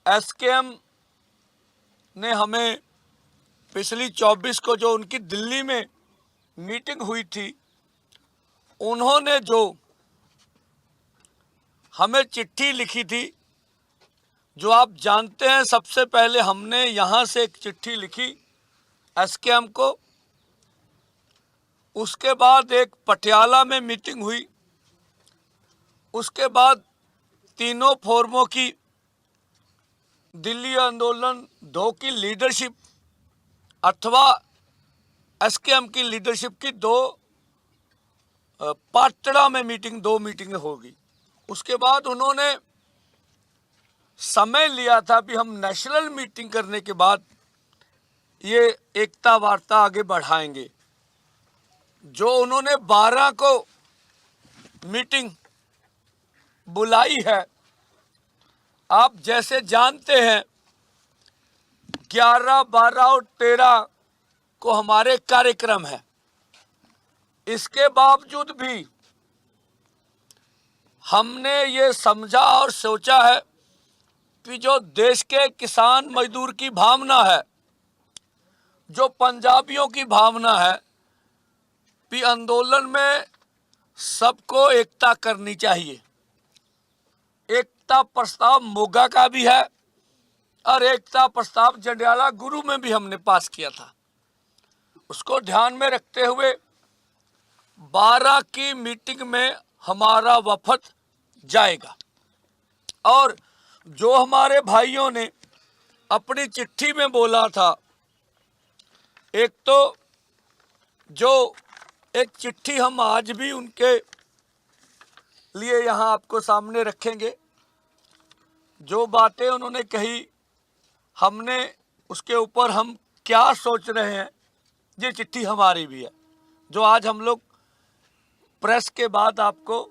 SKM ने हमें पिछली 24 को जो उनकी दिल्ली में मीटिंग हुई थी, उन्होंने जो हमें चिट्ठी लिखी थी, जो आप जानते हैं, सबसे पहले हमने यहाँ से एक चिट्ठी लिखी एसकेएम को। उसके बाद एक पटियाला में मीटिंग हुई। उसके बाद तीनों फोरमों की, दिल्ली आंदोलन 2 की लीडरशिप अथवा एसकेएम की लीडरशिप की 2 पाटड़ा में मीटिंग, 2 मीटिंग होगी। उसके बाद उन्होंने समय लिया था कि हम नेशनल मीटिंग करने के बाद ये एकता वार्ता आगे बढ़ाएंगे। जो उन्होंने 12 को मीटिंग बुलाई है, आप जैसे जानते हैं 11, 12 और 13 को हमारे कार्यक्रम है। इसके बावजूद भी हमने ये समझा और सोचा है कि जो देश के किसान मजदूर की भावना है, जो पंजाबियों की भावना है, कि आंदोलन में सबको एकता करनी चाहिए। एकता प्रस्ताव मोगा का भी है और एकता प्रस्ताव जंडियाला गुरु में भी हमने पास किया था। उसको ध्यान में रखते हुए 12 की मीटिंग में हमारा वफद जाएगा। और जो हमारे भाइयों ने अपनी चिट्ठी में बोला था, एक तो जो एक चिट्ठी हम आज भी उनके लिए यहाँ आपको सामने रखेंगे, जो बातें उन्होंने कही, हमने उसके ऊपर हम क्या सोच रहे हैं, ये चिट्ठी हमारी भी है, जो आज हम लोग प्रेस के बाद आपको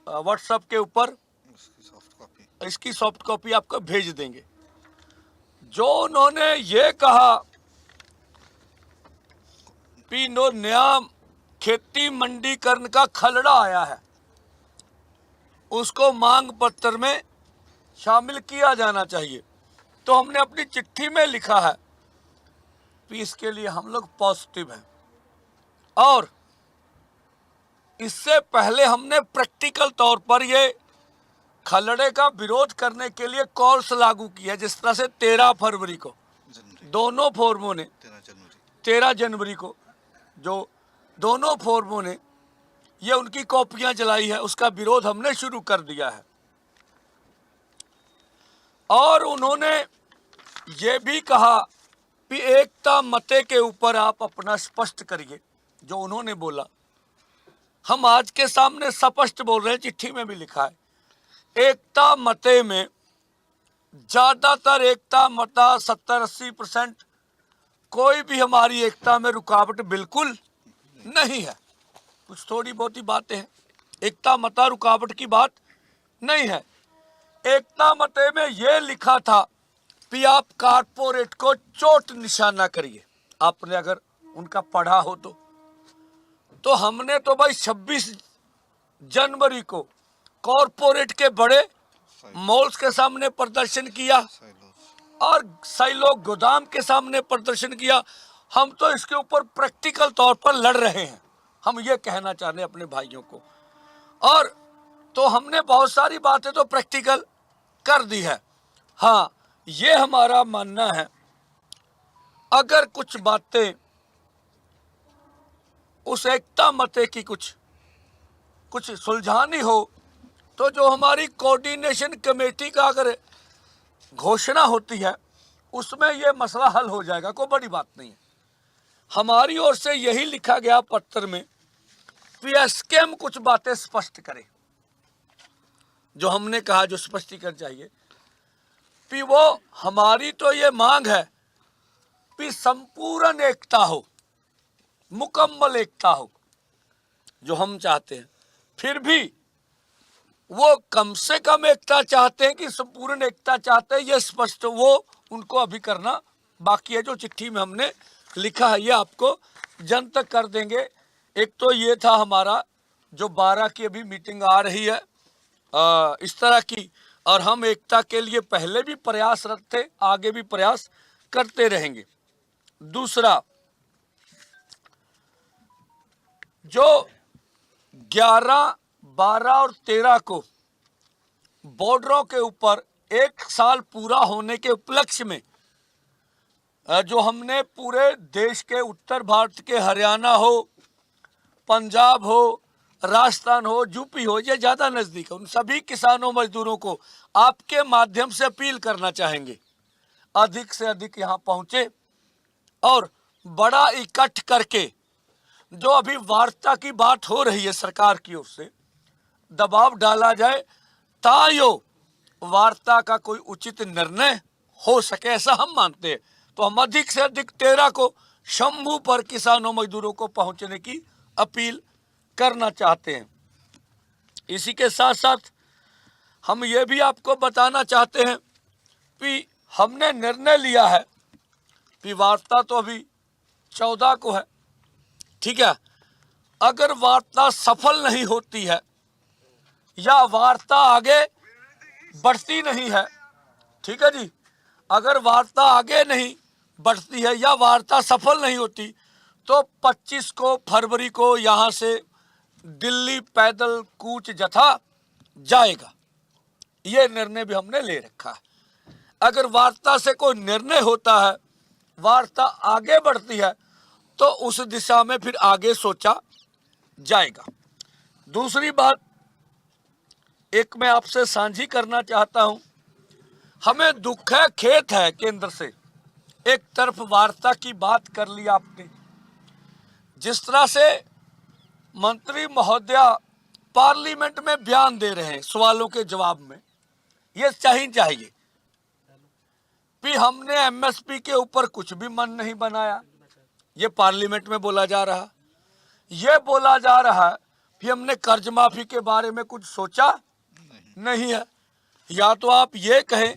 व्हाट्सएप के ऊपर इसकी सॉफ्ट कॉपी आपको भेज देंगे। जो उन्होंने ये कहा कि नो नया खेती मंडीकरण का खलड़ा आया है, उसको मांग पत्र में शामिल किया जाना चाहिए। तो हमने अपनी चिट्ठी में लिखा है कि इसके लिए हम लोग पॉजिटिव हैं। और इससे पहले हमने प्रैक्टिकल तौर पर ये खलड़े का विरोध करने के लिए कोर्स लागू किया, जिस तरह से 13 फरवरी को दोनों फोरमों ने, 13 जनवरी को जो दोनों फोरमों ने ये उनकी कॉपियां जलाई है, उसका विरोध हमने शुरू कर दिया है। और उन्होंने ये भी कहा कि एकता मते के ऊपर आप अपना स्पष्ट करिए। जो उन्होंने बोला, हम आज के सामने स्पष्ट बोल रहे हैं, चिट्ठी में भी लिखा है, एकता मते में ज्यादातर एकता मता 70-80% कोई भी हमारी एकता में रुकावट बिल्कुल नहीं है। कुछ थोड़ी बहुत ही बातें हैं, एकता मता रुकावट की बात नहीं है। एकता मते में यह लिखा था कि आप कारपोरेट को चोट निशाना करिए। आपने अगर उनका पढ़ा हो तो हमने तो भाई 26 जनवरी को कॉरपोरेट के बड़े मॉल्स के सामने प्रदर्शन किया और साइलो गोदाम के सामने प्रदर्शन किया। हम तो इसके ऊपर प्रैक्टिकल तौर पर लड़ रहे हैं, हम ये कहना चाह रहे हैं अपने भाइयों को। और तो हमने बहुत सारी बातें तो प्रैक्टिकल कर दी है। हाँ, ये हमारा मानना है, अगर कुछ बातें उस एकता मते की कुछ सुलझानी हो, तो जो हमारी कोऑर्डिनेशन कमेटी का अगर घोषणा होती है, उसमें यह मसला हल हो जाएगा, कोई बड़ी बात नहीं है। हमारी ओर से यही लिखा गया पत्र में कि एसकेएम कुछ बातें स्पष्ट करे। जो हमने कहा, जो स्पष्टीकरण चाहिए, कि वो हमारी तो ये मांग है कि संपूर्ण एकता हो, मुकम्मल एकता हो, जो हम चाहते हैं। फिर भी वो कम से कम एकता चाहते हैं कि संपूर्ण एकता चाहते हैं, ये स्पष्ट वो उनको अभी करना बाकी है। जो चिट्ठी में हमने लिखा है, ये आपको जनतक कर देंगे। एक तो ये था हमारा जो 12 की अभी मीटिंग आ रही है, इस तरह की और हम एकता के लिए पहले भी प्रयासरत थे, आगे भी प्रयास करते रहेंगे। दूसरा, जो 11, 12 और 13 को बॉर्डरों के ऊपर 1 साल पूरा होने के उपलक्ष्य में जो हमने पूरे देश के उत्तर भारत के हरियाणा हो, पंजाब हो, राजस्थान हो, यूपी हो, ये ज़्यादा नज़दीक है, उन सभी किसानों मजदूरों को आपके माध्यम से अपील करना चाहेंगे अधिक से अधिक यहाँ पहुँचे और बड़ा इकट्ठ करके जो अभी वार्ता की बात हो रही है सरकार की ओर से, दबाव डाला जाए तायो वार्ता का कोई उचित निर्णय हो सके, ऐसा हम मानते हैं। तो हम अधिक से अधिक 13 को शंभू पर किसानों मजदूरों को पहुंचने की अपील करना चाहते हैं। इसी के साथ साथ हम ये भी आपको बताना चाहते हैं कि हमने निर्णय लिया है कि वार्ता तो अभी 14 को है, ठीक है। अगर वार्ता सफल नहीं होती है या वार्ता आगे बढ़ती नहीं है, ठीक है जी, अगर वार्ता आगे नहीं बढ़ती है या वार्ता सफल नहीं होती तो 25 को फरवरी को यहाँ से दिल्ली पैदल कूच जथा जाएगा। ये निर्णय भी हमने ले रखा है। अगर वार्ता से कोई निर्णय होता है, वार्ता आगे बढ़ती है, तो उस दिशा में फिर आगे सोचा जाएगा। दूसरी बात एक मैं आपसे साझी करना चाहता हूं, हमें दुख है, खेद है केंद्र से। एक तरफ वार्ता की बात कर ली आपने, जिस तरह से मंत्री महोदया पार्लियामेंट में बयान दे रहे हैं सवालों के जवाब में, ये चाहिए कि हमने एमएसपी के ऊपर कुछ भी मन नहीं बनाया, ये पार्लियामेंट में बोला जा रहा। ये बोला जा रहा है कि हमने कर्ज माफी के बारे में कुछ सोचा नहीं है। या तो आप ये कहें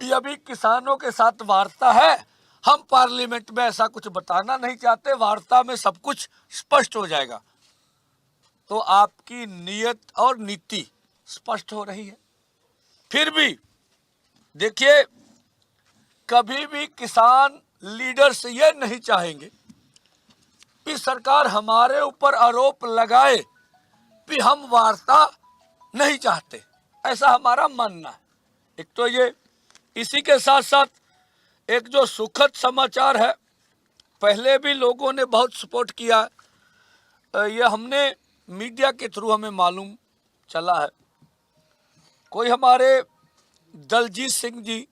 कि अभी किसानों के साथ वार्ता है, हम पार्लियामेंट में ऐसा कुछ बताना नहीं चाहते, वार्ता में सब कुछ स्पष्ट हो जाएगा, तो आपकी नीयत और नीति स्पष्ट हो रही है। फिर भी देखिए, कभी भी किसान लीडर्स ये नहीं चाहेंगे कि सरकार हमारे ऊपर आरोप लगाए कि हम वार्ता नहीं चाहते, ऐसा हमारा मानना है। एक तो ये, इसी के साथ साथ एक जो सुखद समाचार है, पहले भी लोगों ने बहुत सपोर्ट किया, ये हमने मीडिया के थ्रू हमें मालूम चला है, कोई हमारे दलजीत सिंह जी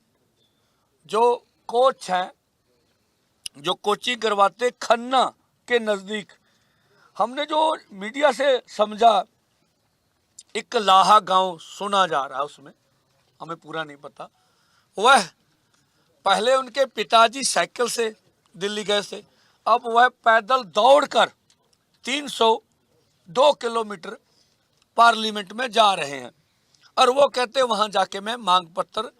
जो कोच हैं, जो कोचिंग करवाते खन्ना के नज़दीक, हमने जो मीडिया से समझा एक लाहा गांव सुना जा रहा है, उसमें हमें पूरा नहीं पता, वह पहले उनके पिताजी साइकिल से दिल्ली गए थे, अब वह पैदल दौड़कर 302 किलोमीटर पार्लियामेंट में जा रहे हैं। और वो कहते वहां जाके मैं मांग पत्र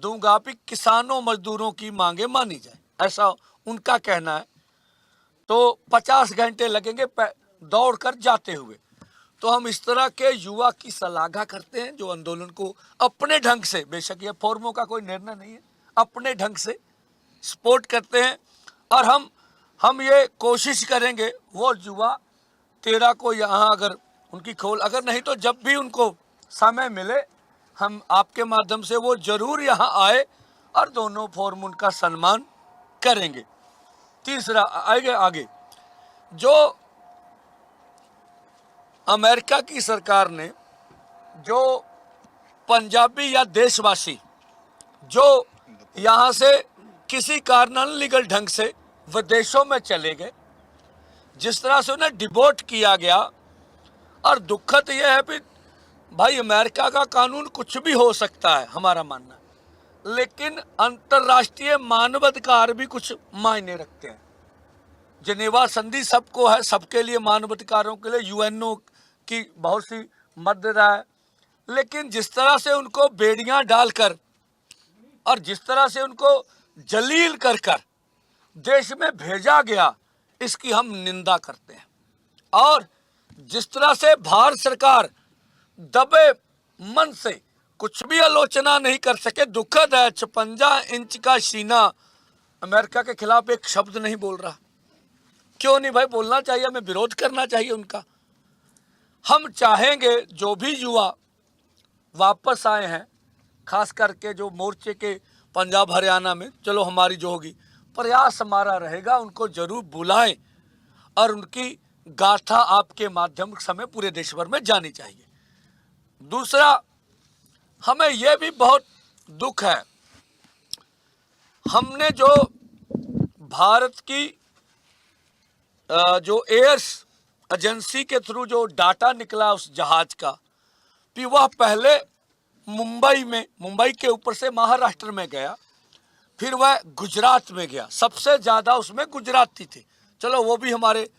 दूंगा कि किसानों मजदूरों की मांगे मानी जाए, ऐसा उनका कहना है। तो 50 घंटे लगेंगे दौड़कर जाते हुए। तो हम इस तरह के युवा की सलाह करते हैं जो आंदोलन को अपने ढंग से, बेशक ये फोरमों का कोई निर्णय नहीं है, अपने ढंग से सपोर्ट करते हैं। और हम ये कोशिश करेंगे वो युवा 13 को यहाँ अगर उनकी खोल, अगर नहीं तो जब भी उनको समय मिले हम आपके माध्यम से वो जरूर यहाँ आए और दोनों फोरम उनका सम्मान करेंगे। तीसरा आगे जो अमेरिका की सरकार ने, जो पंजाबी या देशवासी जो यहाँ से किसी कारण अनलीगल ढंग से विदेशों में चले गए, जिस तरह से उन्हें डिपोर्ट किया गया, और दुखद यह है कि भाई अमेरिका का कानून कुछ भी हो सकता है हमारा मानना, लेकिन अंतर्राष्ट्रीय मानवाधिकार भी कुछ मायने रखते हैं। जिनेवा संधि सबको है, सबके लिए मानवाधिकारों के लिए यूएनओ की बहुत सी मदद है, लेकिन जिस तरह से उनको बेड़ियां डालकर और जिस तरह से उनको जलील कर देश में भेजा गया, इसकी हम निंदा करते हैं। और जिस तरह से भारत सरकार दबे मन से कुछ भी आलोचना नहीं कर सके। दुखद है, 56 इंच का सीना अमेरिका के खिलाफ एक शब्द नहीं बोल रहा। क्यों नहीं भाई, बोलना चाहिए, हमें विरोध करना चाहिए उनका। हम चाहेंगे जो भी युवा वापस आए हैं, खास करके जो मोर्चे के पंजाब हरियाणा में, चलो हमारी जो होगी प्रयास हमारा रहेगा, उनको जरूर बुलाएं और उनकी गाथा आपके माध्यम से पूरे देश भर में जानी चाहिए। दूसरा, हमें यह भी बहुत दुख है, हमने जो भारत की जो एयर्स एजेंसी के थ्रू जो डाटा निकला उस जहाज का, कि वह पहले मुंबई के ऊपर से महाराष्ट्र में गया, फिर वह गुजरात में गया। सबसे ज़्यादा उसमें गुजराती थे, चलो वो भी हमारे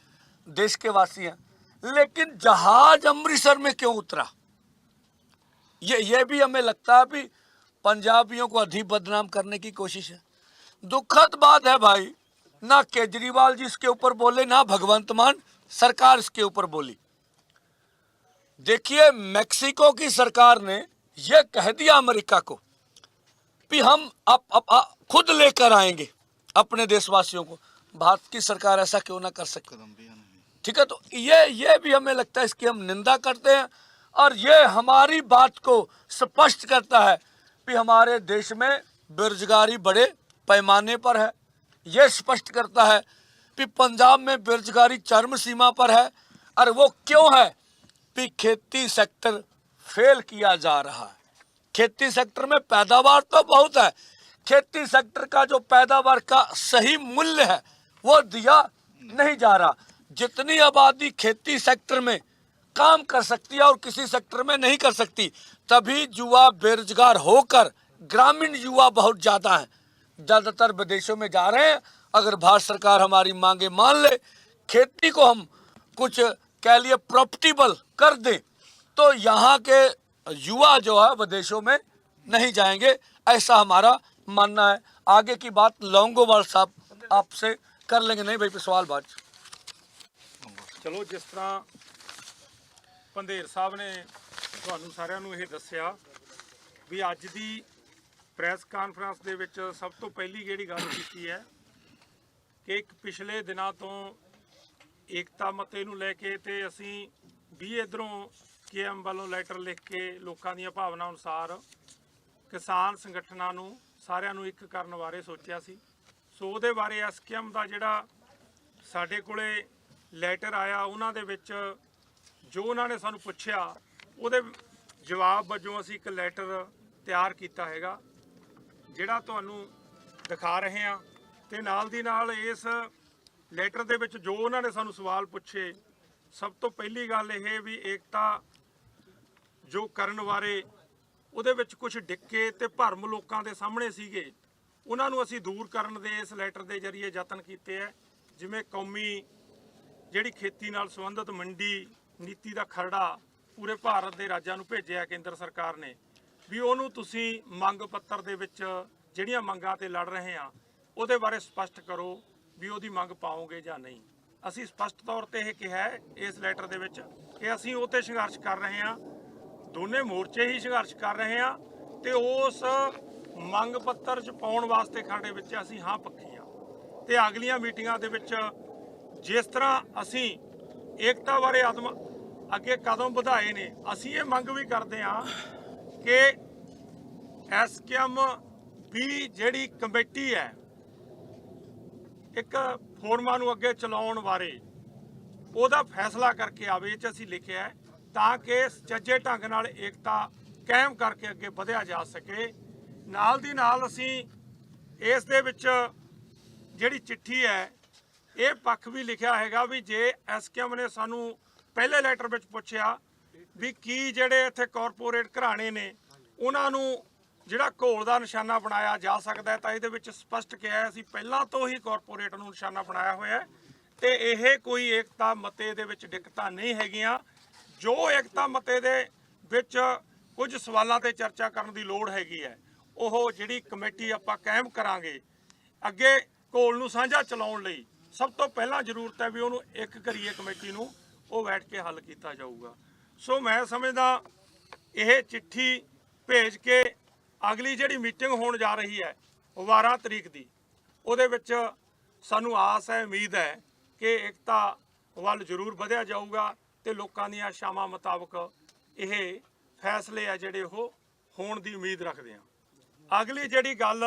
देश के वासी हैं, लेकिन जहाज अमृतसर में क्यों उतरा, ये भी हमें लगता है भी पंजाबियों को अधिक बदनाम करने की कोशिश है। दुखद बात है भाई, ना केजरीवाल जी इसके ऊपर बोले, ना भगवंत मान सरकार इसके ऊपर बोली। देखिए, मेक्सिको की सरकार ने यह कह दिया अमेरिका को कि हम खुद लेकर आएंगे अपने देशवासियों को। भारत की सरकार ऐसा क्यों ना कर सके? ठीक है, तो ये भी हमें लगता है, इसकी हम निंदा करते हैं। और ये हमारी बात को स्पष्ट करता है कि हमारे देश में बेरोजगारी बड़े पैमाने पर है। ये स्पष्ट करता है कि पंजाब में बेरोजगारी चरम सीमा पर है। और वो क्यों है? कि खेती सेक्टर फेल किया जा रहा है। खेती सेक्टर में पैदावार तो बहुत है, खेती सेक्टर का जो पैदावार का सही मूल्य है वो दिया नहीं जा रहा। जितनी आबादी खेती सेक्टर में काम कर सकती है और किसी सेक्टर में नहीं कर सकती, तभी युवा बेरोजगार होकर, ग्रामीण युवा बहुत ज़्यादा हैं, ज़्यादातर विदेशों में जा रहे हैं। अगर भारत सरकार हमारी मांगे मान ले, खेती को हम कुछ कह लिए प्रॉफिटेबल कर दें, तो यहाँ के युवा जो है विदेशों में नहीं जाएंगे, ऐसा हमारा मानना है। आगे की बात लौंगोवाल साहब आपसे कर लेंगे। नहीं भाई, सवाल बात चलो, जिस तरह पंधेर साहब ने ਤੁਹਾਨੂੰ ਸਾਰਿਆਂ ਨੂੰ ਇਹ ਦੱਸਿਆ ਵੀ ਅੱਜ ਦੀ ਪ੍ਰੈਸ ਕਾਨਫਰੰਸ ਦੇ ਵਿੱਚ ਸਭ ਤੋਂ ਪਹਿਲੀ ਜਿਹੜੀ ਗੱਲ ਕੀਤੀ ਹੈ ਕਿ ਇੱਕ ਪਿਛਲੇ ਦਿਨਾਂ ਤੋਂ ਏਕਤਾ ਮਤੇ ਨੂੰ ਲੈ ਕੇ ਤੇ ਅਸੀਂ ਵੀ ਇਧਰੋਂ ਕੇਐਮ ਵੱਲੋਂ ਲੈਟਰ ਲਿਖ ਕੇ ਲੋਕਾਂ ਦੀਆਂ ਭਾਵਨਾ ਅਨੁਸਾਰ ਕਿਸਾਨ ਸੰਗਠਨਾਂ ਨੂੰ ਸਾਰਿਆਂ ਨੂੰ ਇੱਕ ਕਰਨ ਬਾਰੇ ਸੋਚਿਆ ਸੀ। ਸੋ ਉਹਦੇ ਬਾਰੇ ਐਸਕੇਐਮ ਦਾ ਜਿਹੜਾ ਸਾਡੇ ਕੋਲੇ ਲੈਟਰ ਆਇਆ, ਉਹਨਾਂ ਦੇ ਵਿੱਚ ਜੋ ਉਹਨਾਂ ਨੇ ਸਾਨੂੰ ਪੁੱਛਿਆ ਉਹਦੇ ਜਵਾਬ ਵਜੋਂ ਅਸੀਂ ਇੱਕ ਲੈਟਰ ਤਿਆਰ ਕੀਤਾ ਹੈਗਾ, ਜਿਹੜਾ ਤੁਹਾਨੂੰ ਦਿਖਾ ਰਹੇ ਹਾਂ। ਤੇ ਨਾਲ ਦੀ ਨਾਲ ਇਸ ਲੈਟਰ ਦੇ ਵਿੱਚ ਜੋ ਉਹਨਾਂ ਨੇ ਸਾਨੂੰ ਸਵਾਲ ਪੁੱਛੇ, ਸਭ ਤੋਂ ਪਹਿਲੀ ਗੱਲ ਇਹ ਵੀ ਏਕਤਾ ਜੋ ਕਰਨ ਬਾਰੇ ਉਹਦੇ ਵਿੱਚ ਕੁਝ ਡਿੱਕੇ ਤੇ ਭਰਮ ਲੋਕਾਂ ਦੇ ਸਾਹਮਣੇ ਸੀਗੇ, ਉਹਨਾਂ ਨੂੰ ਅਸੀਂ ਦੂਰ ਕਰਨ ਦੇ ਇਸ ਲੈਟਰ ਦੇ ਜ਼ਰੀਏ ਯਤਨ ਕੀਤੇ ਹੈ। ਜਿਵੇਂ ਕੌਮੀ ਜਿਹੜੀ ਖੇਤੀ ਨਾਲ ਸੰਬੰਧਿਤ ਮੰਡੀ ਨੀਤੀ ਦਾ ਖਰੜਾ ਪੂਰੇ ਭਾਰਤ ਦੇ ਰਾਜਾਂ ਨੂੰ ਭੇਜਿਆ ਕੇਂਦਰ ਸਰਕਾਰ ਨੇ, ਵੀ ਉਹਨੂੰ ਤੁਸੀਂ ਮੰਗ ਪੱਤਰ ਦੇ ਵਿੱਚ ਜਿਹੜੀਆਂ ਮੰਗਾਂ ਤੇ ਲੜ ਰਹੇ ਆ ਉਹਦੇ ਬਾਰੇ ਸਪਸ਼ਟ ਕਰੋ ਵੀ ਉਹਦੀ ਮੰਗ ਪਾਓਗੇ ਜਾਂ ਨਹੀਂ। ਅਸੀਂ ਸਪਸ਼ਟ ਤੌਰ ਤੇ ਇਹ ਕਿਹਾ ਇਸ ਲੈਟਰ ਦੇ ਵਿੱਚ ਕਿ ਅਸੀਂ ਉਹ ਤੇ ਸੰਘਰਸ਼ ਕਰ ਰਹੇ ਹਾਂ, ਦੋਨੇ ਮੋਰਚੇ ਹੀ ਸੰਘਰਸ਼ ਕਰ ਰਹੇ ਹਾਂ ਤੇ ਉਸ ਮੰਗ ਪੱਤਰ 'ਚ ਪਾਉਣ ਵਾਸਤੇ ਖਰੜੇ ਵਿੱਚ ਅਸੀਂ ਹਾਂ ਪੱਖੀ ਆ। ਤੇ ਅਗਲੀਆਂ ਮੀਟਿੰਗਾਂ ਦੇ ਵਿੱਚ ਜਿਸ ਤਰ੍ਹਾਂ ਅਸੀਂ ਏਕਤਾ ਬਾਰੇ ਅੱਗੇ ਕਦਮ ਵਧਾਏ ਨੇ, ਅਸੀਂ ਇਹ ਮੰਗ ਵੀ ਕਰਦੇ ਹਾਂ ਕਿ ਐਸਕੇਐਮ ਵੀ ਜਿਹੜੀ ਕਮੇਟੀ ਹੈ ਇੱਕ ਫੋਰਮਾਂ ਨੂੰ ਅੱਗੇ ਚਲਾਉਣ ਬਾਰੇ ਉਹਦਾ ਫੈਸਲਾ ਕਰਕੇ ਆਵੇ, ਇਹ 'ਚ ਅਸੀਂ ਲਿਖਿਆ ਹੈ, ਤਾਂ ਕਿ ਸੁਚੱਜੇ ਢੰਗ ਨਾਲ ਏਕਤਾ ਕਾਇਮ ਕਰਕੇ ਅੱਗੇ ਵਧਿਆ ਜਾ ਸਕੇ। ਨਾਲ ਦੀ ਨਾਲ ਅਸੀਂ ਇਸ ਦੇ ਵਿੱਚ ਜਿਹੜੀ ਚਿੱਠੀ ਹੈ ਇਹ ਪੱਖ ਵੀ ਲਿਖਿਆ ਹੈਗਾ ਵੀ ਜੇ ਐਸਕੇਐਮ ਨੇ ਸਾਨੂੰ ਪਹਿਲੇ ਲੈਟਰ ਵਿੱਚ ਪੁੱਛਿਆ ਵੀ ਕੀ ਜਿਹੜੇ ਇੱਥੇ ਕਾਰਪੋਰੇਟ ਘਰਾਣੇ ਨੇ ਉਹਨਾਂ ਨੂੰ ਜਿਹੜਾ ਘੋਲ ਦਾ ਨਿਸ਼ਾਨਾ ਬਣਾਇਆ ਜਾ ਸਕਦਾ ਹੈ, ਤਾਂ ਇਹਦੇ ਵਿੱਚ ਸਪਸ਼ਟ ਕਿਹਾ ਅਸੀਂ ਪਹਿਲਾਂ ਤੋਂ ਹੀ ਕਾਰਪੋਰੇਟ ਨੂੰ ਨਿਸ਼ਾਨਾ ਬਣਾਇਆ ਹੋਇਆ ਹੈ ਤੇ ਇਹ ਕੋਈ ਏਕਤਾ ਮਤੇ ਦੇ ਵਿੱਚ ਦਿੱਕਤਾਂ ਨਹੀਂ ਹੈਗੀਆਂ। ਜੋ ਏਕਤਾ ਮਤੇ ਦੇ ਵਿੱਚ ਕੁਝ ਸਵਾਲਾਂ ਤੇ ਚਰਚਾ ਕਰਨ ਦੀ ਲੋੜ ਹੈਗੀ ਹੈ, ਉਹ ਜਿਹੜੀ ਕਮੇਟੀ ਆਪਾਂ ਕਾਇਮ ਕਰਾਂਗੇ ਅੱਗੇ ਘੋਲ ਨੂੰ ਸਾਂਝਾ ਚਲਾਉਣ ਲਈ, ਸਭ ਤੋਂ ਪਹਿਲਾਂ ਜ਼ਰੂਰਤ ਹੈ ਵੀ ਉਹਨੂੰ ਇੱਕ ਕਰੀਏ ਕਮੇਟੀ ਨੂੰ, ਉਹ ਬੈਠ ਕੇ ਹੱਲ ਕੀਤਾ ਜਾਊਗਾ। ਸੋ ਮੈਂ ਸਮਝਦਾ ਇਹ ਚਿੱਠੀ ਭੇਜ ਕੇ ਅਗਲੀ ਜਿਹੜੀ ਮੀਟਿੰਗ ਹੋਣ ਜਾ ਰਹੀ ਹੈ 12 ਤਰੀਕ ਦੀ, ਉਹਦੇ ਵਿੱਚ ਸਾਨੂੰ ਆਸ ਹੈ, ਉਮੀਦ ਹੈ ਕਿ ਏਕਤਾ ਵੱਲ ਜ਼ਰੂਰ ਵਧਿਆ ਜਾਊਗਾ ਤੇ ਲੋਕਾਂ ਦੀਆਂ ਆਸ਼ਾਵਾਂ ਮੁਤਾਬਕ ਇਹ ਫੈਸਲੇ ਆ ਜਿਹੜੇ ਉਹ ਹੋਣ ਦੀ ਉਮੀਦ ਰੱਖਦੇ ਹਾਂ। ਅਗਲੀ ਜਿਹੜੀ ਗੱਲ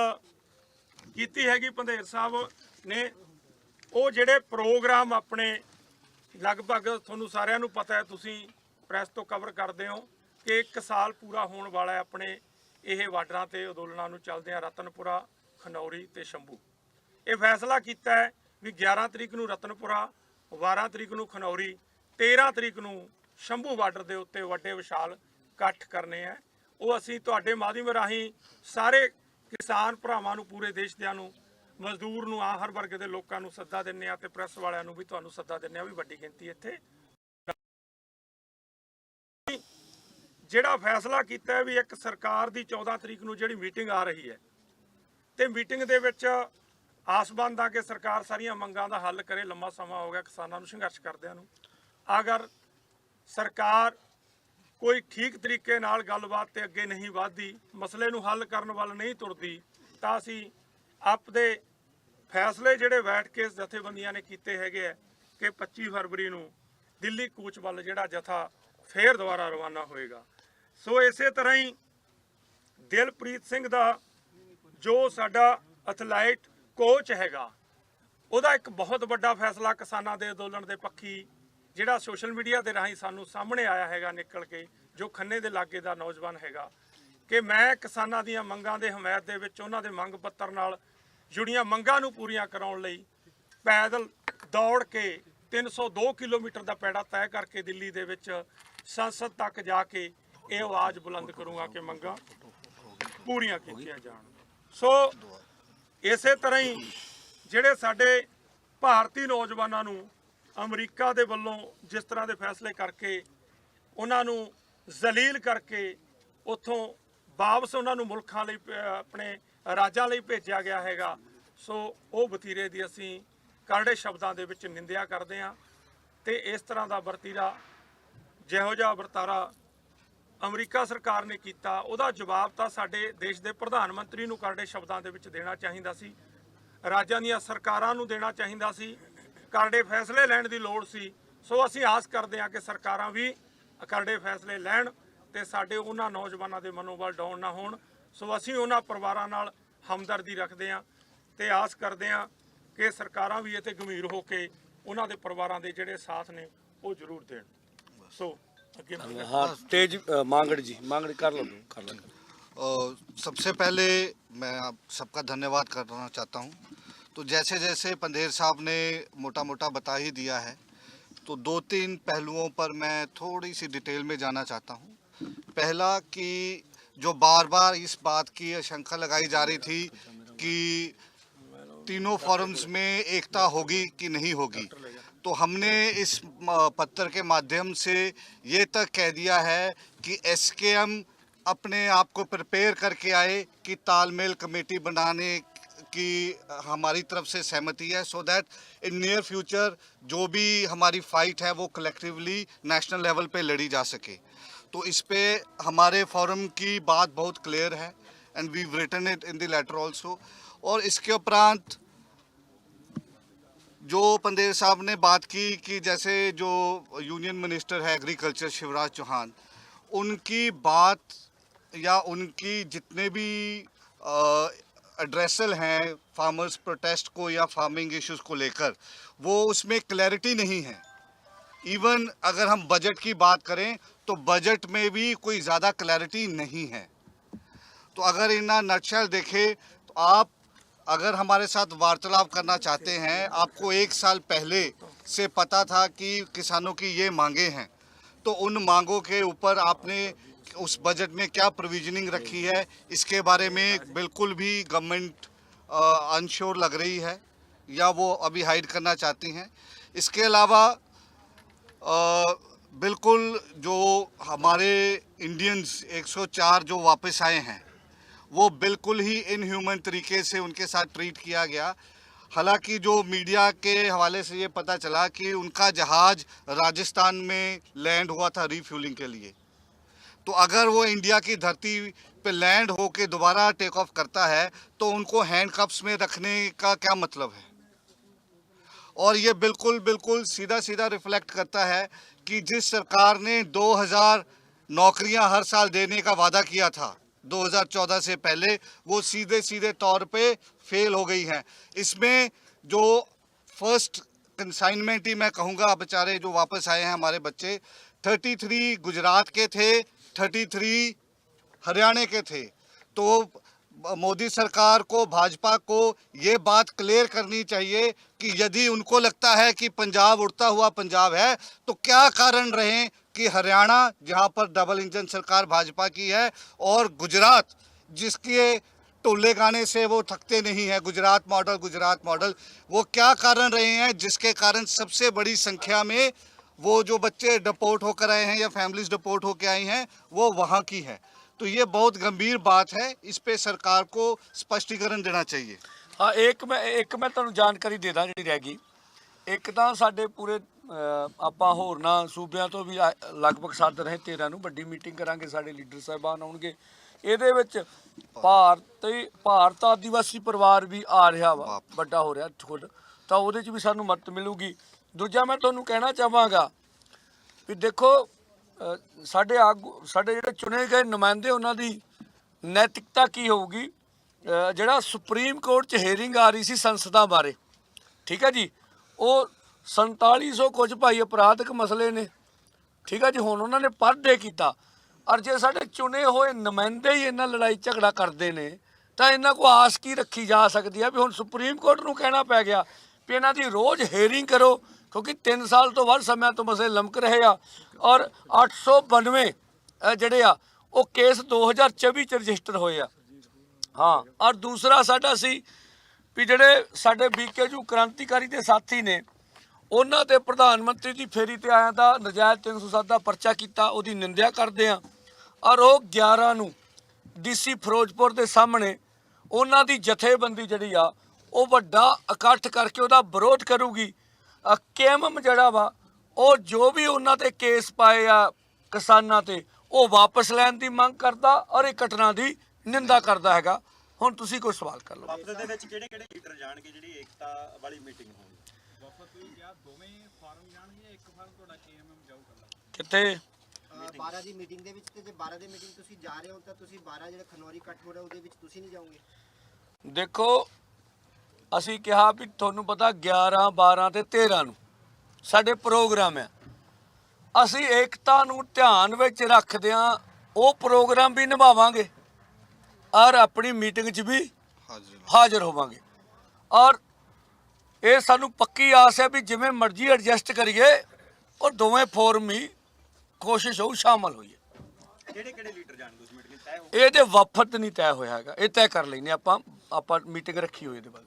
ਕੀਤੀ ਹੈਗੀ ਪੰਧੇਰ ਸਾਹਿਬ ਨੇ, ਉਹ ਜਿਹੜੇ ਪ੍ਰੋਗਰਾਮ ਆਪਣੇ ਲਗਭਗ ਤੁਹਾਨੂੰ ਸਾਰਿਆਂ ਨੂੰ ਪਤਾ ਹੈ, ਤੁਸੀਂ ਪ੍ਰੈਸ ਤੋਂ ਕਵਰ ਕਰਦੇ ਹੋ ਕਿ 1 ਸਾਲ ਪੂਰਾ ਹੋਣ ਵਾਲਾ ਹੈ ਆਪਣੇ ਇਹ ਬਾਰਡਰਾਂ ਤੇ ਅੰਦੋਲਨਾਂ ਨੂੰ ਚੱਲਦਿਆਂ ਰਤਨਪੁਰਾ, ਖਨੌਰੀ ਤੇ ਸ਼ੰਭੂ। ਇਹ ਫੈਸਲਾ ਕੀਤਾ ਹੈ ਵੀ 11 ਤਰੀਕ ਨੂੰ ਰਤਨਪੁਰਾ, 12 ਤਰੀਕ ਨੂੰ ਖਨੌਰੀ, 13 ਤਰੀਕ ਨੂੰ ਸ਼ੰਭੂ ਬਾਰਡਰ ਦੇ ਉੱਤੇ ਵੱਡੇ ਵਿਸ਼ਾਲ ਇਕੱਠ ਕਰਨੇ ਆ। ਉਹ ਅਸੀਂ ਤੁਹਾਡੇ ਮਾਧਿਅਮ ਰਾਹੀਂ ਸਾਰੇ ਕਿਸਾਨ ਭਰਾਵਾਂ ਨੂੰ, ਪੂਰੇ ਦੇਸ਼ ਦਿਆਂ ਨੂੰ, ਮਜ਼ਦੂਰ ਨੂੰ, ਹਰ ਵਰਗ ਦੇ ਲੋਕਾਂ ਨੂੰ ਸੱਦਾ ਦਿੰਦੇ ਆ ਤੇ ਪ੍ਰੈਸ ਵਾਲਿਆਂ ਨੂੰ ਵੀ ਤੁਹਾਨੂੰ ਸੱਦਾ ਦਿੰਦੇ ਆ ਵੀ ਵੱਡੀ ਗਿਣਤੀ ਇੱਥੇ ਜਿਹੜਾ ਫੈਸਲਾ ਕੀਤਾ ਹੈ ਵੀ ਇੱਕ ਸਰਕਾਰ ਦੀ 14 ਤਰੀਕ ਨੂੰ ਜਿਹੜੀ ਮੀਟਿੰਗ ਆ ਰਹੀ ਹੈ ਤੇ ਮੀਟਿੰਗ ਦੇ ਵਿੱਚ ਆਸਬੰਦ ਆ ਕਿ ਸਰਕਾਰ ਸਾਰੀਆਂ ਮੰਗਾਂ ਦਾ ਹੱਲ ਕਰੇ। ਲੰਮਾ ਸਮਾਂ ਹੋ ਗਿਆ ਕਿਸਾਨਾਂ ਨੂੰ ਸੰਘਰਸ਼ ਕਰਦਿਆਂ ਨੂੰ। ਅਗਰ ਸਰਕਾਰ ਕੋਈ ਠੀਕ ਤਰੀਕੇ ਨਾਲ ਗੱਲਬਾਤ ਤੇ ਅੱਗੇ ਨਹੀਂ ਵਧਦੀ, ਮਸਲੇ ਨੂੰ ਹੱਲ ਕਰਨ ਵੱਲ ਨਹੀਂ ਤੁਰਦੀ, ਤਾਂ ਅਸੀਂ ਆਪਦੇ ਫੈਸਲੇ ਜਿਹੜੇ ਬੈਠ ਕੇ ਜਥੇਬੰਦੀਆਂ ਨੇ ਕੀਤੇ ਹੈਗੇ ਆ ਕਿ 25 ਫਰਵਰੀ ਨੂੰ ਦਿੱਲੀ ਕੂਚ ਵੱਲ ਜਿਹੜਾ ਜਥਾ ਫੇਰ ਦੁਬਾਰਾ ਰਵਾਨਾ ਹੋਏਗਾ। ਸੋ ਇਸੇ ਤਰ੍ਹਾਂ ਹੀ ਦਿਲਪ੍ਰੀਤ ਸਿੰਘ ਦਾ ਜੋ ਸਾਡਾ ਐਥਲੀਟ ਕੋਚ ਹੈਗਾ, ਉਹਦਾ ਇੱਕ ਬਹੁਤ ਵੱਡਾ ਫੈਸਲਾ ਕਿਸਾਨਾਂ ਦੇ ਅੰਦੋਲਨ ਦੇ ਪੱਖੀ ਜਿਹੜਾ ਸੋਸ਼ਲ ਮੀਡੀਆ ਦੇ ਰਾਹੀਂ ਸਾਨੂੰ ਸਾਹਮਣੇ ਆਇਆ ਹੈਗਾ ਨਿਕਲ ਕੇ, ਜੋ ਖੰਨੇ ਦੇ ਲਾਗੇ ਦਾ ਨੌਜਵਾਨ ਹੈਗਾ, ਕਿ ਮੈਂ ਕਿਸਾਨਾਂ ਦੀਆਂ ਮੰਗਾਂ ਦੇ ਹਮਾਇਤ ਦੇ ਵਿੱਚ ਉਹਨਾਂ ਦੇ ਮੰਗ ਪੱਤਰ ਨਾਲ ਜੁੜੀਆਂ ਮੰਗਾਂ ਨੂੰ ਪੂਰੀਆਂ ਕਰਾਉਣ ਲਈ ਪੈਦਲ ਦੌੜ ਕੇ 302 ਕਿਲੋਮੀਟਰ ਦਾ ਪੈੜਾ ਤੈਅ ਕਰਕੇ ਦਿੱਲੀ ਦੇ ਵਿੱਚ ਸੰਸਦ ਤੱਕ ਜਾ ਕੇ ਇਹ ਆਵਾਜ਼ ਬੁਲੰਦ ਕਰੂੰਗਾ ਕਿ ਮੰਗਾਂ ਪੂਰੀਆਂ ਕੀਤੀਆਂ ਜਾਣ। ਸੋ ਇਸੇ ਤਰ੍ਹਾਂ ਹੀ ਜਿਹੜੇ ਸਾਡੇ ਭਾਰਤੀ ਨੌਜਵਾਨਾਂ ਨੂੰ ਅਮਰੀਕਾ ਦੇ ਵੱਲੋਂ ਜਿਸ ਤਰ੍ਹਾਂ ਦੇ ਫੈਸਲੇ ਕਰਕੇ ਉਹਨਾਂ ਨੂੰ ਜ਼ਲੀਲ ਕਰਕੇ ਉੱਥੋਂ ਵਾਪਸ ਉਹਨਾਂ ਨੂੰ ਮੁਲਕਾਂ ਲਈ, ਆਪਣੇ ਰਾਜਾਂ ਲਈ ਭੇਜਿਆ ਗਿਆ ਹੈਗਾ, ਸੋ ਉਹ ਵਤੀਰੇ ਦੀ ਅਸੀਂ ਕਰੜੇ ਸ਼ਬਦਾਂ ਦੇ ਵਿੱਚ ਨਿੰਦਿਆ ਕਰਦੇ ਹਾਂ। ਤੇ ਇਸ ਤਰ੍ਹਾਂ ਦਾ ਵਰਤੀਰਾ, ਜਿਹੋ ਜਿਹਾ ਵਰਤਾਰਾ ਅਮਰੀਕਾ ਸਰਕਾਰ ਨੇ ਕੀਤਾ, ਉਹਦਾ ਜਵਾਬ ਤਾਂ ਸਾਡੇ ਦੇਸ਼ ਦੇ ਪ੍ਰਧਾਨ ਮੰਤਰੀ ਨੂੰ ਕਰੜੇ ਸ਼ਬਦਾਂ ਦੇ ਵਿੱਚ ਦੇਣਾ ਚਾਹੀਦਾ ਸੀ, ਰਾਜਾਂ ਦੀਆਂ ਸਰਕਾਰਾਂ ਨੂੰ ਦੇਣਾ ਚਾਹੀਦਾ ਸੀ, ਕਰੜੇ ਫੈਸਲੇ ਲੈਣ ਦੀ ਲੋੜ ਸੀ। ਸੋ ਅਸੀਂ ਆਸ ਕਰਦੇ ਹਾਂ ਕਿ ਸਰਕਾਰਾਂ ਵੀ ਕਰੜੇ ਫੈਸਲੇ ਲੈਣ ਤੇ ਸਾਡੇ ਉਹਨਾਂ ਨੌਜਵਾਨਾਂ ਦੇ ਮਨੋਬਲ ਡਾਊਨ ਨਾ ਹੋਣ। ਸੋ ਅਸੀਂ ਉਹਨਾਂ ਪਰਿਵਾਰਾਂ ਨਾਲ ਹਮਦਰਦੀ ਰੱਖਦੇ ਹਾਂ ਤੇ ਆਸ ਕਰਦੇ ਹਾਂ ਕਿ ਸਰਕਾਰਾਂ ਵੀ ਇਹ ਤੇ ਗੰਭੀਰ ਹੋ ਕੇ ਉਹਨਾਂ ਦੇ ਪਰਿਵਾਰਾਂ ਦੇ ਜਿਹੜੇ ਸਾਥ ਨੇ ਉਹ ਜ਼ਰੂਰ ਦੇਣ। ਸੋ ਅੱਗੇ हाँ तेज मांगड़ जी, मांगड़ कर लो। सबसे पहले मैं आप सबका धन्यवाद करना चाहता हूँ। तो जैसे जैसे पंधेर साहब ने मोटा मोटा बता ही दिया है, तो 2-3 पहलुओं पर मैं थोड़ी सी डिटेल में जाना चाहता हूँ। पहला कि जो बार बार इस बात की आशंका लगाई जा रही थी कि तीनों फोरम्स में एकता होगी कि नहीं होगी, तो हमने इस पत्र के माध्यम से ये तक कह दिया है कि एसकेएम अपने आप को प्रिपेयर करके आए कि तालमेल कमेटी बनाने की हमारी तरफ से सहमति है, so that in near future जो भी हमारी फाइट है वो कलेक्टिवली नेशनल लेवल पे लड़ी जा सके। तो इस पे हमारे फोरम की बात बहुत क्लियर है and we written it in the letter also. और इसके उपरांत जो पंधेर साहब ने बात की कि जैसे जो यूनियन मिनिस्टर है एग्रीकल्चर शिवराज चौहान, उनकी बात या उनकी जितने भी एड्रेसल हैं फार्मर्स प्रोटेस्ट को या फार्मिंग इश्यूज़ को लेकर, वो उसमें क्लैरिटी नहीं है। इवन अगर हम बजट की बात करें तो बजट में भी कोई ज़्यादा क्लैरिटी नहीं है। तो अगर इन नटशेल देखें तो आप अगर हमारे साथ वार्तालाप करना चाहते हैं, आपको 1 साल पहले से पता था कि किसानों की ये मांगे हैं, तो उन मांगों के ऊपर आपने उस बजट में क्या प्रोविजनिंग रखी है, इसके बारे में बिल्कुल भी गवर्नमेंट अनश्योर लग रही है या वो अभी हाइड करना चाहती हैं। इसके अलावा बिल्कुल जो हमारे इंडियंस 104 जो वापस आए हैं, वो बिल्कुल ही इनह्यूमन तरीके से उनके साथ ट्रीट किया गया। हालांकि जो मीडिया के हवाले से ये पता चला कि उनका जहाज़ राजस्थान में लैंड हुआ था रिफ्यूलिंग के लिए, तो अगर वो इंडिया की धरती पे लैंड होके दोबारा टेक ऑफ करता है तो उनको हैंडकफ्स में रखने का क्या मतलब है। और ये बिल्कुल बिल्कुल सीधा सीधा रिफ्लेक्ट करता है कि जिस सरकार ने 2000 नौकरियां हर साल देने का वादा किया था 2014 से पहले, वो सीधे सीधे तौर पे फेल हो गई हैं। इसमें जो फर्स्ट कंसाइनमेंट ही मैं कहूँगा, बेचारे जो वापस आए हैं हमारे बच्चे, 33 गुजरात के थे, 33 हरियाणा के थे। तो मोदी सरकार को, भाजपा को ये बात क्लियर करनी चाहिए कि यदि उनको लगता है कि पंजाब उड़ता हुआ पंजाब है तो क्या कारण रहे कि हरियाणा, जहां पर डबल इंजन सरकार भाजपा की है, और गुजरात जिसके टोले गाने से वो थकते नहीं है, गुजरात मॉडल, वो क्या कारण रहे हैं जिसके कारण सबसे बड़ी संख्या में वो जो बच्चे डिपोर्ट होकर आए हैं या फैमिलीज डिपोर्ट होकर आई हैं वो वहाँ की है। तो ये बहुत गंभीर बात है, इस पे सरकार को स्पष्टीकरण देना चाहिए। हाँ, एक मैं ਤੁਹਾਨੂੰ ਜਾਣਕਾਰੀ ਦੇ ਦਾਂ ਜਿਹੜੀ ਰਹਿ ਗਈ। ਇੱਕ ਤਾਂ ਸਾਡੇ ਪੂਰੇ ਆਪਾਂ ਹੋਰਨਾਂ ਸੂਬਿਆਂ ਤੋਂ ਵੀ ਲਗਭਗ ਸੱਦ ਰਹੇ 13 ਨੂੰ ਵੱਡੀ ਮੀਟਿੰਗ ਕਰਾਂਗੇ, ਸਾਡੇ ਲੀਡਰ ਸਾਹਿਬਾਨ ਆਉਣਗੇ। ਇਹਦੇ ਵਿੱਚ ਭਾਰਤ ਆਦੀਵਾਸੀ ਪਰਿਵਾਰ ਵੀ ਆ ਰਿਹਾ ਵਾ, ਵੱਡਾ ਹੋ ਰਿਹਾ ਖੁਦ, ਤਾਂ ਉਹਦੇ 'ਚ ਵੀ ਸਾਨੂੰ ਮਦਦ ਮਿਲੂਗੀ। ਦੂਜਾ ਮੈਂ ਤੁਹਾਨੂੰ ਕਹਿਣਾ ਚਾਹਾਂਗਾ ਵੀ ਦੇਖੋ, ਸਾਡੇ ਜਿਹੜੇ ਚੁਣੇ ਗਏ ਨੁਮਾਇੰਦੇ, ਉਹਨਾਂ ਦੀ ਨੈਤਿਕਤਾ ਕੀ ਹੋਊਗੀ। ਜਿਹੜਾ ਸੁਪਰੀਮ ਕੋਰਟ 'ਚ ਹੀਅਰਿੰਗ ਆ ਰਹੀ ਸੀ ਸੰਸਦਾਂ ਬਾਰੇ, ਠੀਕ ਹੈ ਜੀ, ਉਹ 4700 ਕੁਝ ਭਾਈ ਅਪਰਾਧਿਕ ਮਸਲੇ ਨੇ, ਠੀਕ ਹੈ ਜੀ। ਹੁਣ ਉਹਨਾਂ ਨੇ ਪਰਦੇ ਕੀਤਾ, ਔਰ ਜੇ ਸਾਡੇ ਚੁਣੇ ਹੋਏ ਨੁਮਾਇੰਦੇ ਹੀ ਇਹਨਾਂ ਲੜਾਈ ਝਗੜਾ ਕਰਦੇ ਨੇ ਤਾਂ ਇਹਨਾਂ ਕੋ ਆਸ ਕੀ ਰੱਖੀ ਜਾ ਸਕਦੀ ਹੈ ਵੀ ਹੁਣ ਸੁਪਰੀਮ ਕੋਰਟ ਨੂੰ ਕਹਿਣਾ ਪੈ ਗਿਆ ਵੀ ਇਹਨਾਂ ਦੀ ਰੋਜ਼ ਹੀਅਰਿੰਗ ਕਰੋ, ਕਿਉਂਕਿ 3 ਸਾਲ ਤੋਂ ਵੱਧ ਸਮਿਆਂ ਤੋਂ ਮਸਲੇ ਲਮਕ ਰਹੇ ਆ। ਔਰ 892 ਜਿਹੜੇ ਆ ਉਹ ਕੇਸ 2024 ਚ ਰਜਿਸਟਰ ਹੋਏ ਆ। ਹਾਂ, ਔਰ ਦੂਸਰਾ ਸਾਡਾ ਸੀ ਵੀ ਜਿਹੜੇ ਸਾਡੇ ਬੀਕੇਯੂ ਕ੍ਰਾਂਤੀਕਾਰੀ ਦੇ ਸਾਥੀ ਨੇ, ਉਹਨਾਂ ਤੇ ਪ੍ਰਧਾਨ ਮੰਤਰੀ ਦੀ ਫੇਰੀ ਤੇ ਆਇਆ ਦਾ ਨਜਾਇਜ਼ 307 ਦਾ ਪਰਚਾ ਕੀਤਾ, ਉਹਦੀ ਨਿੰਦਿਆ ਕਰਦੇ ਆ। ਔਰ ਉਹ 11 ਨੂੰ ਡੀਸੀ ਫਿਰੋਜ਼ਪੁਰ ਦੇ ਸਾਹਮਣੇ ਉਹਨਾਂ ਦੀ ਜਥੇਬੰਦੀ ਜਿਹੜੀ ਆ ਉਹ ਵੱਡਾ ਇਕੱਠ ਕਰਕੇ ਉਹਦਾ ਵਿਰੋਧ ਕਰੂਗੀ। ਕੇਐਮਐਮ ਜਿਹੜਾ ਵਾ ਉਹ ਜੋ ਵੀ ਉਹਨਾਂ ਤੇ ਕੇਸ ਪਾਏ ਆ ਕਿਸਾਨਾਂ ਤੇ, ਉਹ ਵਾਪਸ ਲੈਣ ਦੀ ਮੰਗ ਕਰਦਾ ਔਰ ਇਹ ਘਟਨਾ ਦੀ ਨਿੰਦਾ ਕਰਦਾ ਹੈਗਾ। ਹੁਣ ਤੁਸੀਂ ਕੋਈ ਸਵਾਲ ਕਰ ਲਓ। ਵਫਦ ਦੇ ਵਿੱਚ ਕਿਹੜੇ ਲੀਡਰ ਜਾਣਗੇ ਜਿਹੜੀ ਏਕਤਾ ਵਾਲੀ ਮੀਟਿੰਗ ਹੋਣੀ? ਵਫਦ ਤੁਸੀਂ ਕਿਹਾ ਦੋਵੇਂ ਫਾਰਮ ਜਾਣਗੇ, ਇੱਕ ਫਾਰਮ ਤੁਹਾਡਾ ਕੇਐਮਐਮ ਜਾਊਗਾ? ਕਿੱਥੇ 12 ਦੀ ਮੀਟਿੰਗ ਦੇ ਵਿੱਚ, ਤੇ ਜੇ 12 ਦੀ ਮੀਟਿੰਗ ਤੁਸੀਂ ਜਾ ਰਹੇ ਹੋ ਤਾਂ ਤੁਸੀਂ 12 ਜਿਹੜੇ ਖਨੌਰੀ ਇਕੱਠ ਹੋ ਰਿਹਾ ਉਹਦੇ ਵਿੱਚ ਤੁਸੀਂ ਨਹੀਂ ਜਾਓਗੇ? ਦੇਖੋ, ਅਸੀਂ ਕਿਹਾ ਵੀ ਤੁਹਾਨੂੰ ਪਤਾ 11, 12 ਤੇ 13 ਨੂੰ ਸਾਡੇ ਪ੍ਰੋਗਰਾਮ ਆ। ਅਸੀਂ ਏਕਤਾ ਨੂੰ ਧਿਆਨ ਵਿੱਚ ਰੱਖਦਿਆਂ ਉਹ ਪ੍ਰੋਗਰਾਮ ਵੀ ਨਿਭਾਵਾਂਗੇ ਔਰ ਆਪਣੀ ਮੀਟਿੰਗ 'ਚ ਵੀ ਹਾਜ਼ਰ ਹੋਵਾਂਗੇ। ਔਰ ਇਹ ਸਾਨੂੰ ਪੱਕੀ ਆਸ ਹੈ ਵੀ ਜਿਵੇਂ ਮਰਜ਼ੀ ਐਡਜਸਟ ਕਰੀਏ ਉਹ ਦੋਵੇਂ ਫੋਰਮ ਹੀ ਕੋਸ਼ਿਸ਼ ਹੋਊ ਸ਼ਾਮਲ ਹੋਈਏ। ਕਿਹੜੇ ਲੀਡਰ ਜਾਣਗੇ ਉਸ ਮੀਟਿੰਗ ਤੈਅ ਹੋ? ਇਹਦੇ ਵਫਦ ਨਹੀਂ ਤੈਅ ਹੋਇਆ ਹੈਗਾ, ਇਹ ਤੈਅ ਕਰ ਲੈਂਦੇ ਆਪਾਂ ਮੀਟਿੰਗ ਰੱਖੀ ਹੋਈ ਇਹਦੇ ਬਾਰੇ।